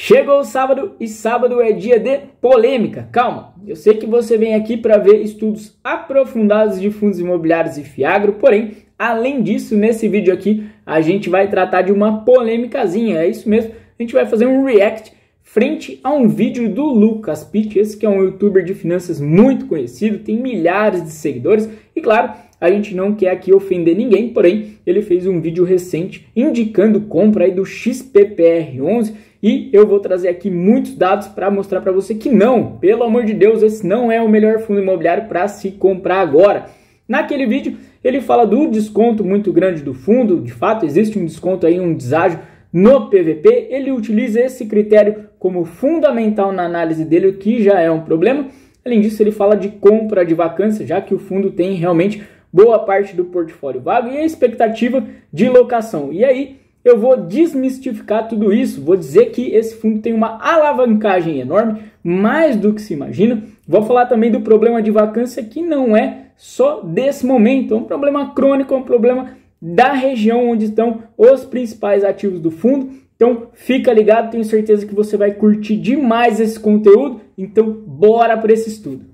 Chegou o sábado e sábado é dia de polêmica. Calma, eu sei que você vem aqui para ver estudos aprofundados de fundos imobiliários e Fiagro, porém, além disso, nesse vídeo aqui, a gente vai tratar de uma polêmicazinha, é isso mesmo, a gente vai fazer um react frente a um vídeo do Lucas Pitt, esse que é um youtuber de finanças muito conhecido, tem milhares de seguidores e claro, a gente não quer aqui ofender ninguém, porém ele fez um vídeo recente indicando compra aí do XPPR11 e eu vou trazer aqui muitos dados para mostrar para você que não, pelo amor de Deus, esse não é o melhor fundo imobiliário para se comprar agora. Naquele vídeo ele fala do desconto muito grande do fundo, de fato existe um desconto aí, um deságio no PVP, ele utiliza esse critério como fundamental na análise dele, o que já é um problema. Além disso, ele fala de compra de vacância, já que o fundo tem realmente boa parte do portfólio vago e a expectativa de locação. E aí eu vou desmistificar tudo isso, vou dizer que esse fundo tem uma alavancagem enorme, mais do que se imagina. Vou falar também do problema de vacância, que não é só desse momento, é um problema crônico, é um problema da região onde estão os principais ativos do fundo. Então fica ligado, tenho certeza que você vai curtir demais esse conteúdo, então bora para esse estudo.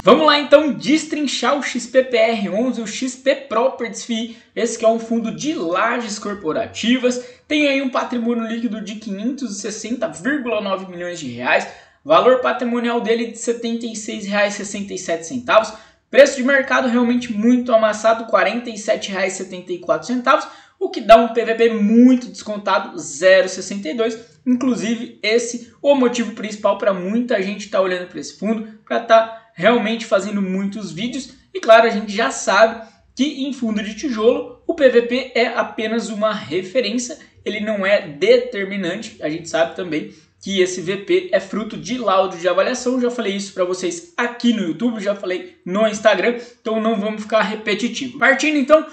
Vamos lá então destrinchar o XPPR11, o XP Properties FI, esse que é um fundo de lajes corporativas, tem aí um patrimônio líquido de 560,9 milhões de reais, valor patrimonial dele de R$ 76,67, preço de mercado realmente muito amassado, R$ 47,74, o que dá um PVP muito descontado, 0,62. Inclusive, esse é o motivo principal para muita gente estar olhando para esse fundo, para estar realmente fazendo muitos vídeos. E claro, a gente já sabe que em fundo de tijolo o PVP é apenas uma referência, ele não é determinante. A gente sabe também que esse VP é fruto de laudo de avaliação, já falei isso para vocês aqui no YouTube, já falei no Instagram, então não vamos ficar repetitivo. Partindo então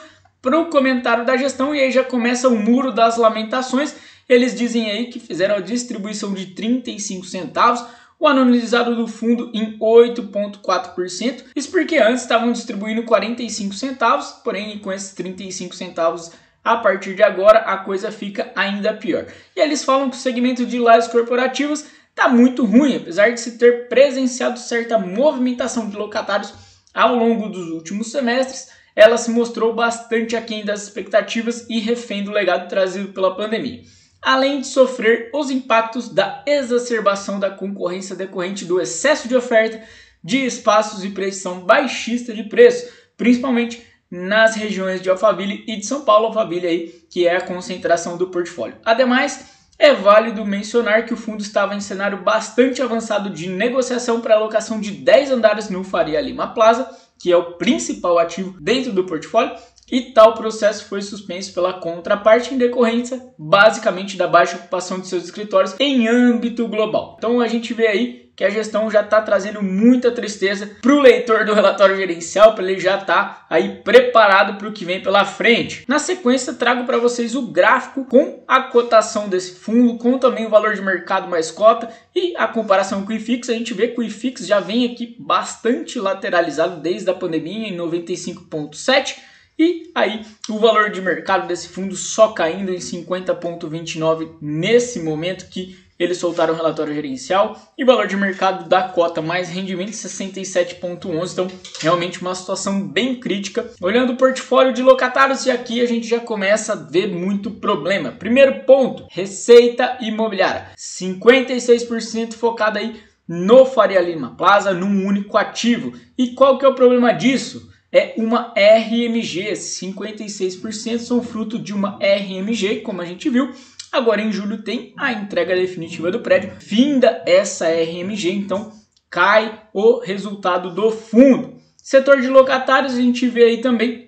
para o comentário da gestão, e aí já começa o muro das lamentações. Eles dizem aí que fizeram a distribuição de 35 centavos, o anualizado do fundo em 8,4%. Isso porque antes estavam distribuindo 45 centavos, porém com esses 35 centavos a partir de agora a coisa fica ainda pior. E eles falam que o segmento de lajes corporativas está muito ruim, apesar de se ter presenciado certa movimentação de locatários ao longo dos últimos semestres, ela se mostrou bastante aquém das expectativas e refém do legado trazido pela pandemia, além de sofrer os impactos da exacerbação da concorrência decorrente do excesso de oferta de espaços e pressão baixista de preço, principalmente nas regiões de Alphaville e de São Paulo, Alphaville aí, que é a concentração do portfólio. Ademais, é válido mencionar que o fundo estava em cenário bastante avançado de negociação para alocação de 10 andares no Faria Lima Plaza, que é o principal ativo dentro do portfólio, e tal processo foi suspenso pela contraparte em decorrência basicamente da baixa ocupação de seus escritórios em âmbito global. Então a gente vê aí que a gestão já está trazendo muita tristeza para o leitor do relatório gerencial, para ele já estar aí preparado para o que vem pela frente. Na sequência, trago para vocês o gráfico com a cotação desse fundo, com também o valor de mercado mais cota e a comparação com o IFIX. A gente vê que o IFIX já vem aqui bastante lateralizado desde a pandemia em 95,7. E aí o valor de mercado desse fundo só caindo em 50,29 nesse momento que eles soltaram o relatório gerencial, e o valor de mercado da cota mais rendimento 67,11, então realmente uma situação bem crítica. Olhando o portfólio de locatários, e aqui a gente já começa a ver muito problema. Primeiro ponto, receita imobiliária, 56% focada aí no Faria Lima Plaza, num único ativo. E qual que é o problema disso? É uma RMG, 56% são fruto de uma RMG, como a gente viu. Agora em julho tem a entrega definitiva do prédio, finda essa RMG, então cai o resultado do fundo. Setor de locatários, a gente vê aí também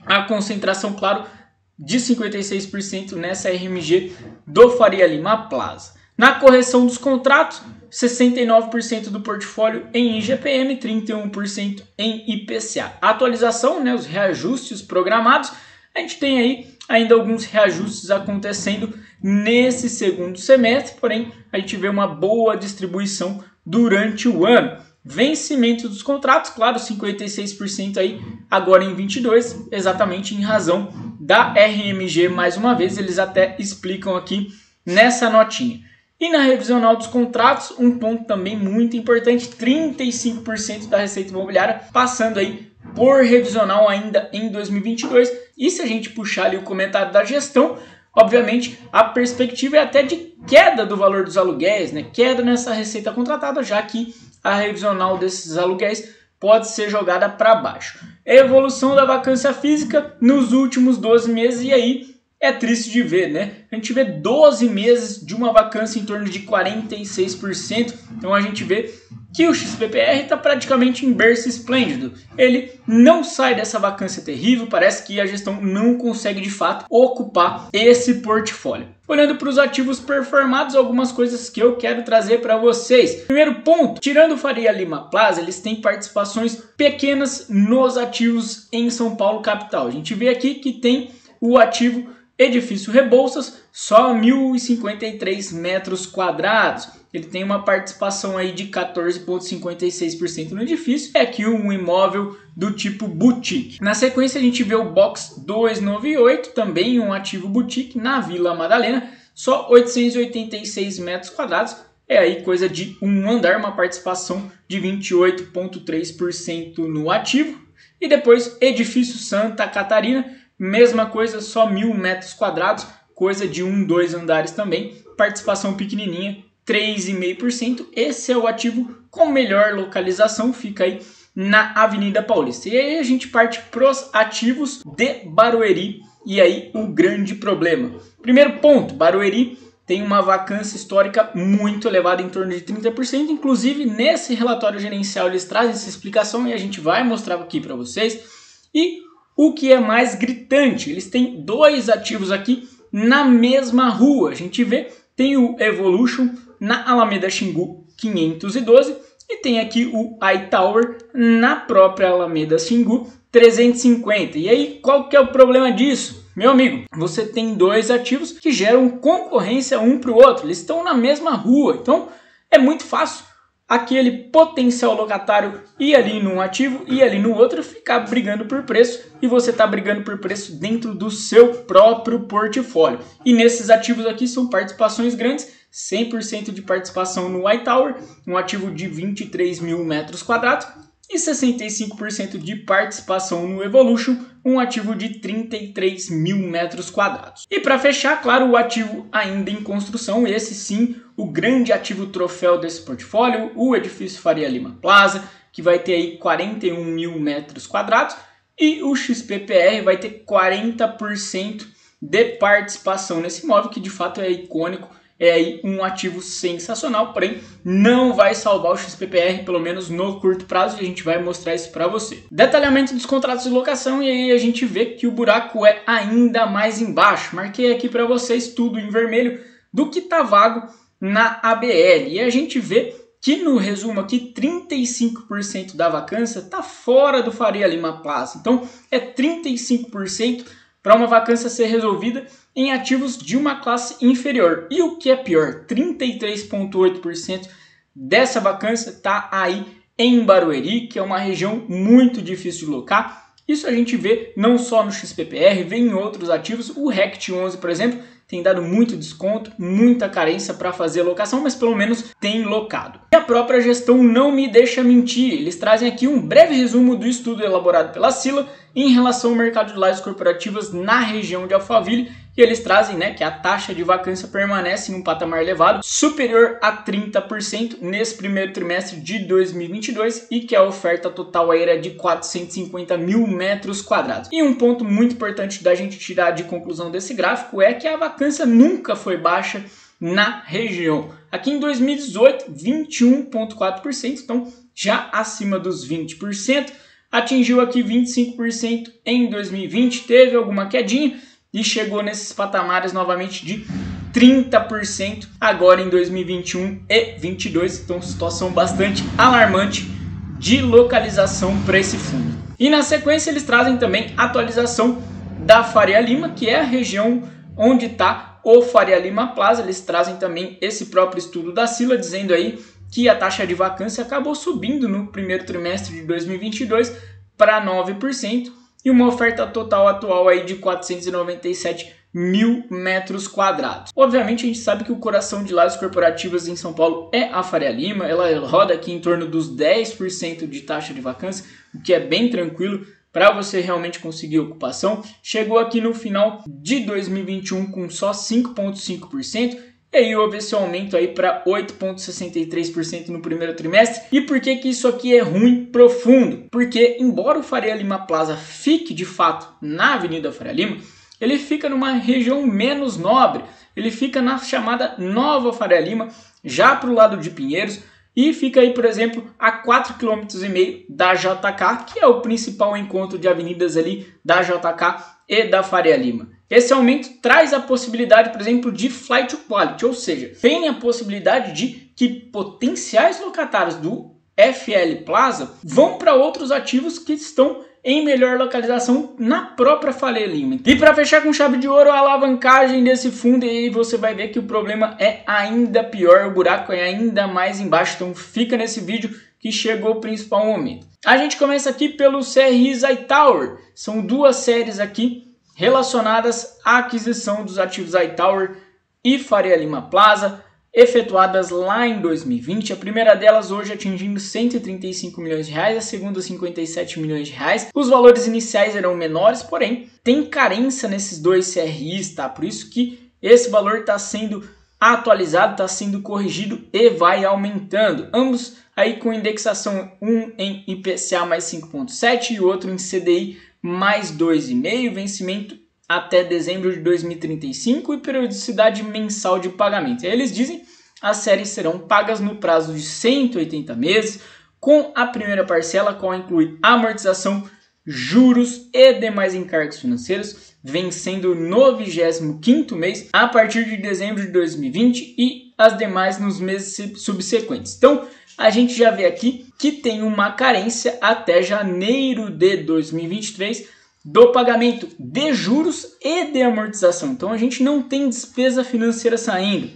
a concentração, claro, de 56% nessa RMG do Faria Lima Plaza. Na correção dos contratos, 69% do portfólio em IGPM, 31% em IPCA. A atualização, né, os reajustes programados, a gente tem aí ainda alguns reajustes acontecendo nesse segundo semestre, porém a gente vê uma boa distribuição durante o ano. vencimento dos contratos, claro, 56% aí agora em 22, exatamente em razão da RMG, mais uma vez, eles até explicam aqui nessa notinha. E na revisional dos contratos, um ponto também muito importante, 35% da receita imobiliária passando aí por revisional ainda em 2022. E se a gente puxar ali o comentário da gestão, obviamente a perspectiva é até de queda do valor dos aluguéis, né? Queda nessa receita contratada, já que a revisional desses aluguéis pode ser jogada para baixo. Evolução da vacância física nos últimos 12 meses, e aí é triste de ver, né? A gente vê 12 meses de uma vacância em torno de 46%, então a gente vê que o XPPR está praticamente em berço esplêndido. Ele não sai dessa vacância terrível, parece que a gestão não consegue de fato ocupar esse portfólio. Olhando para os ativos performados, algumas coisas que eu quero trazer para vocês. Primeiro ponto, tirando o Faria Lima Plaza, eles têm participações pequenas nos ativos em São Paulo capital. A gente vê aqui que tem o ativo Edifício Rebouças, só 1.053 metros quadrados. Ele tem uma participação aí de 14,56% no edifício. É aqui um imóvel do tipo boutique. Na sequência a gente vê o Box 298, também um ativo boutique na Vila Madalena, só 886 metros quadrados. É aí coisa de um andar, uma participação de 28,3% no ativo. E depois Edifício Santa Catarina, mesma coisa, só 1.000 metros quadrados, coisa de 2 andares também, participação pequenininha, 3,5%. Esse é o ativo com melhor localização, fica aí na Avenida Paulista. E aí a gente parte para os ativos de Barueri, e aí o grande problema. Primeiro ponto, Barueri tem uma vacância histórica muito elevada, em torno de 30%, inclusive nesse relatório gerencial eles trazem essa explicação e a gente vai mostrar aqui para vocês. E o que é mais gritante, eles têm 2 ativos aqui na mesma rua. A gente vê, tem o Evolution na Alameda Xingu 512 e tem aqui o iTower na própria Alameda Xingu 350. E aí, qual que é o problema disso? Meu amigo, você tem 2 ativos que geram concorrência um para o outro. Eles estão na mesma rua, então é muito fácil aquele potencial locatário ir ali num ativo e ali no outro, ficar brigando por preço, e você está brigando por preço dentro do seu próprio portfólio. E nesses ativos aqui são participações grandes, 100% de participação no iTower, um ativo de 23.000 metros quadrados, e 65% de participação no Evolution, um ativo de 33.000 metros quadrados. E para fechar, claro, o ativo ainda em construção, esse sim, o grande ativo troféu desse portfólio, o Edifício Faria Lima Plaza, que vai ter aí 41.000 metros quadrados, e o XPPR vai ter 40% de participação nesse imóvel, que de fato é icônico. É aí um ativo sensacional, porém não vai salvar o XPPR, pelo menos no curto prazo, e a gente vai mostrar isso para você. Detalhamento dos contratos de locação, e aí a gente vê que o buraco é ainda mais embaixo. Marquei aqui para vocês tudo em vermelho do que está vago na ABL, e a gente vê que no resumo aqui 35% da vacância está fora do Faria Lima Plaza. Então é 35% para uma vacância ser resolvida em ativos de uma classe inferior. E o que é pior, 33,8% dessa vacância está aí em Barueri, que é uma região muito difícil de locar. Isso a gente vê não só no XPPR, vê em outros ativos. O RECT 11, por exemplo, tem dado muito desconto, muita carência para fazer locação, mas pelo menos tem locado. E a própria gestão não me deixa mentir. Eles trazem aqui um breve resumo do estudo elaborado pela Sila em relação ao mercado de lajes corporativas na região de Alphaville, e eles trazem, né, que a taxa de vacância permanece em um patamar elevado, superior a 30% nesse primeiro trimestre de 2022, e que a oferta total aí era de 450.000 metros quadrados. E um ponto muito importante da gente tirar de conclusão desse gráfico é que a vacância nunca foi baixa na região. Aqui em 2018, 21,4%, então já acima dos 20%, atingiu aqui 25% em 2020, teve alguma quedinha, e chegou nesses patamares novamente de 30% agora em 2021 e 2022. Então, situação bastante alarmante de localização para esse fundo. E na sequência eles trazem também atualização da Faria Lima, que é a região onde está o Faria Lima Plaza. Eles trazem também esse próprio estudo da Sila, dizendo aí que a taxa de vacância acabou subindo no primeiro trimestre de 2022 para 9% e uma oferta total atual aí de 497 mil metros quadrados. Obviamente a gente sabe que o coração de lajes corporativas em São Paulo é a Faria Lima, ela roda aqui em torno dos 10% de taxa de vacância, o que é bem tranquilo para você realmente conseguir ocupação. Chegou aqui no final de 2021 com só 5,5%, e aí houve esse aumento aí para 8,63% no primeiro trimestre. E por que que isso aqui é ruim profundo? Porque embora o Faria Lima Plaza fique de fato na Avenida Faria Lima, ele fica numa região menos nobre, ele fica na chamada Nova Faria Lima, já para o lado de Pinheiros, e fica aí, por exemplo, a 4,5 km da JK, que é o principal encontro de avenidas ali da JK e da Faria Lima. Esse aumento traz a possibilidade, por exemplo, de flight to quality, ou seja, tem a possibilidade de que potenciais locatários do FL Plaza vão para outros ativos que estão em melhor localização na própria Faria Lima. E para fechar com chave de ouro, a alavancagem desse fundo, e aí você vai ver que o problema é ainda pior, o buraco é ainda mais embaixo, então fica nesse vídeo que chegou o principal momento. A gente começa aqui pelo CRI Hightower, são duas séries aqui relacionadas à aquisição dos ativos Hightower e Faria Lima Plaza, efetuadas lá em 2020, a primeira delas hoje atingindo 135 milhões de reais, a segunda 57 milhões de reais. Os valores iniciais eram menores, porém tem carência nesses dois CRIs, tá? Por isso que esse valor está sendo atualizado, está sendo corrigido e vai aumentando. Ambos aí com indexação, um em IPCA mais 5,7 e o outro em CDI mais 2,5, vencimento até dezembro de 2035 e periodicidade mensal de pagamento. E aí eles dizem que as séries serão pagas no prazo de 180 meses, com a primeira parcela, qual inclui amortização, juros e demais encargos financeiros, vencendo no 25º mês, a partir de dezembro de 2020 e as demais nos meses subsequentes. Então, a gente já vê aqui que tem uma carência até janeiro de 2023, do pagamento de juros e de amortização. Então a gente não tem despesa financeira saindo.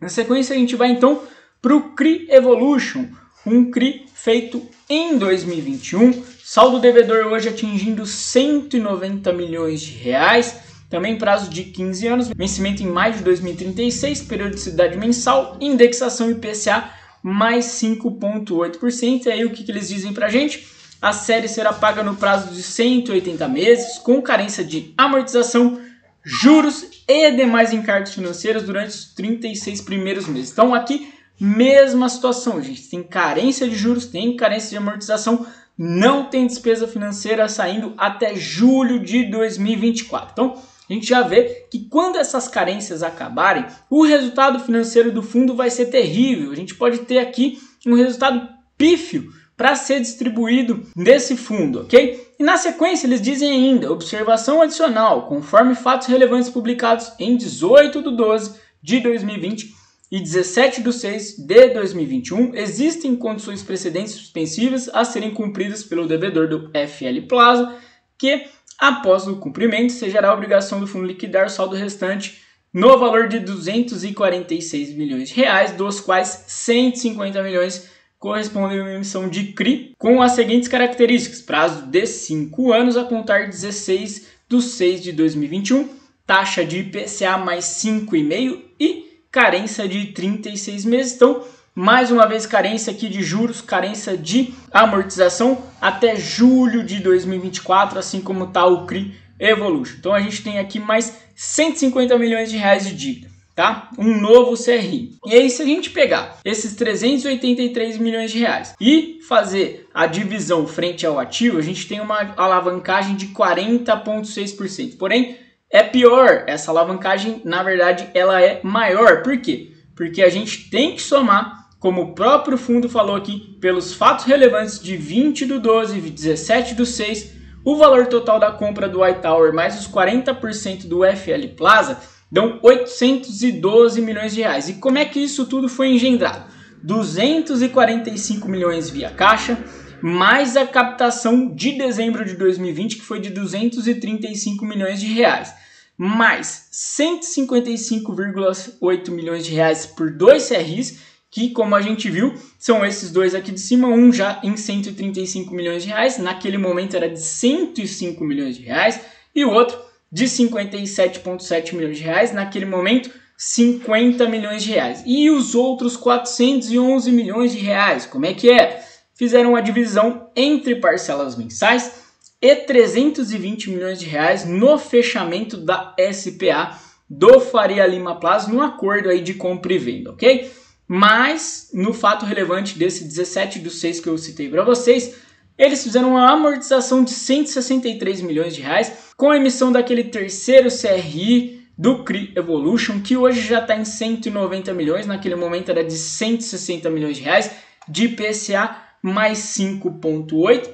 Na sequência a gente vai então para o CRI Evolution, um CRI feito em 2021, saldo devedor hoje atingindo 190 milhões de reais, também prazo de 15 anos, vencimento em maio de 2036, periodicidade mensal, indexação IPCA mais 5,8%. E aí o que eles dizem para a gente? A série será paga no prazo de 180 meses, com carência de amortização, juros e demais encargos financeiros durante os 36 primeiros meses. Então aqui, mesma situação, gente. Tem carência de juros, tem carência de amortização, não tem despesa financeira saindo até julho de 2024. Então, a gente já vê que quando essas carências acabarem, o resultado financeiro do fundo vai ser terrível. A gente pode ter aqui um resultado pífio para ser distribuído desse fundo, ok? E na sequência eles dizem ainda, observação adicional, conforme fatos relevantes publicados em 18/12 de 2020 e 17/6 de 2021, existem condições precedentes suspensivas a serem cumpridas pelo devedor do FL Plaza, que após o cumprimento, será a obrigação do fundo liquidar o saldo restante no valor de 246 milhões de reais, dos quais 150 milhões correspondem a uma emissão de CRI com as seguintes características: prazo de 5 anos a contar 16/6 de 2021, taxa de IPCA mais 5,5 e carência de 36 meses. Então, mais uma vez, carência aqui de juros, carência de amortização até julho de 2024, assim como está o CRI Evolution. Então, a gente tem aqui mais 150 milhões de reais de dívida. Tá? Um novo CRI. E aí, se a gente pegar esses 383 milhões de reais e fazer a divisão frente ao ativo, a gente tem uma alavancagem de 40,6%. Porém, é pior. Essa alavancagem, na verdade, ela é maior. Por quê? Porque a gente tem que somar, como o próprio fundo falou aqui, pelos fatos relevantes de 20/12 e 17/6, o valor total da compra do Hightower mais os 40% do FL Plaza, dão 812 milhões de reais. E como é que isso tudo foi engendrado? 245 milhões via caixa, mais a captação de dezembro de 2020, que foi de 235 milhões de reais, mais 155,8 milhões de reais por dois CRIs, que, como a gente viu, são esses dois aqui de cima, um já em 135 milhões de reais, naquele momento era de 105 milhões de reais, e o outro de 57,7 milhões de reais, naquele momento 50 milhões de reais. E os outros 411 milhões de reais, como é que é? Fizeram a divisão entre parcelas mensais e 320 milhões de reais no fechamento da SPA do Faria Lima Plaza, no acordo aí de compra e venda, ok? Mas, no fato relevante desse 17/6 que eu citei para vocês, eles fizeram uma amortização de 163 milhões de reais com a emissão daquele terceiro CRI do CRI Evolution, que hoje já está em 190 milhões, naquele momento era de 160 milhões de reais, de IPCA mais 5,8,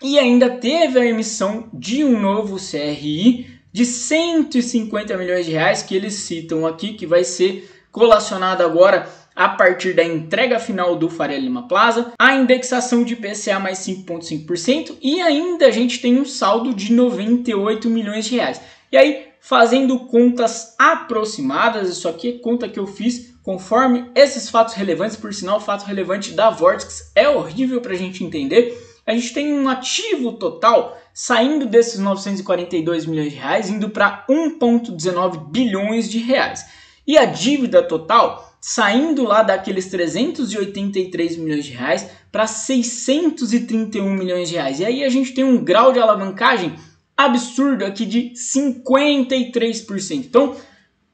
e ainda teve a emissão de um novo CRI de 150 milhões de reais, que eles citam aqui, que vai ser colacionado agora a partir da entrega final do Faria Lima Plaza, a indexação de IPCA mais 5,5%, e ainda a gente tem um saldo de 98 milhões de reais. E aí, fazendo contas aproximadas, isso aqui é conta que eu fiz conforme esses fatos relevantes, por sinal, o fato relevante da Vortex é horrível para a gente entender. A gente tem um ativo total saindo desses 942 milhões de reais, indo para 1,19 bilhões de reais. E a dívida total saindo lá daqueles 383 milhões de reais para 631 milhões de reais. E aí a gente tem um grau de alavancagem absurdo aqui de 53%. Então,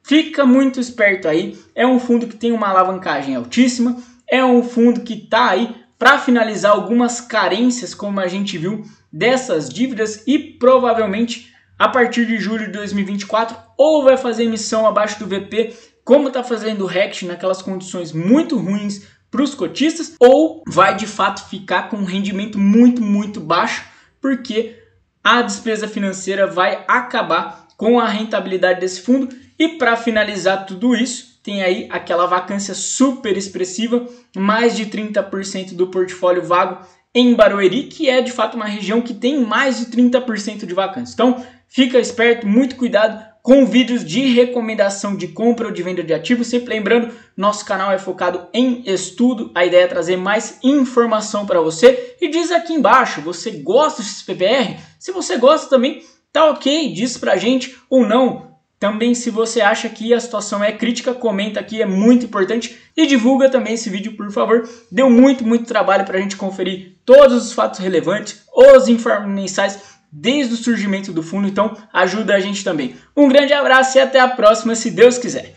fica muito esperto aí. É um fundo que tem uma alavancagem altíssima. É um fundo que está aí para finalizar algumas carências, como a gente viu, dessas dívidas. E provavelmente, a partir de julho de 2024, ou vai fazer emissão abaixo do VP, como está fazendo o RECT naquelas condições muito ruins para os cotistas, ou vai de fato ficar com um rendimento muito baixo, porque a despesa financeira vai acabar com a rentabilidade desse fundo. E para finalizar tudo isso, tem aí aquela vacância super expressiva, mais de 30% do portfólio vago em Barueri, que é de fato uma região que tem mais de 30% de vacância. Então fica esperto, muito cuidado com vídeos de recomendação de compra ou de venda de ativos. Sempre lembrando, nosso canal é focado em estudo, a ideia é trazer mais informação para você. E diz aqui embaixo, você gosta de XPPR? Se você gosta também, tá ok, diz pra gente ou não. Também, se você acha que a situação é crítica, comenta aqui, é muito importante. E divulga também esse vídeo, por favor. Deu muito trabalho pra gente conferir todos os fatos relevantes, os informes mensais, desde o surgimento do fundo, então ajuda a gente também. Um grande abraço e até a próxima, se Deus quiser.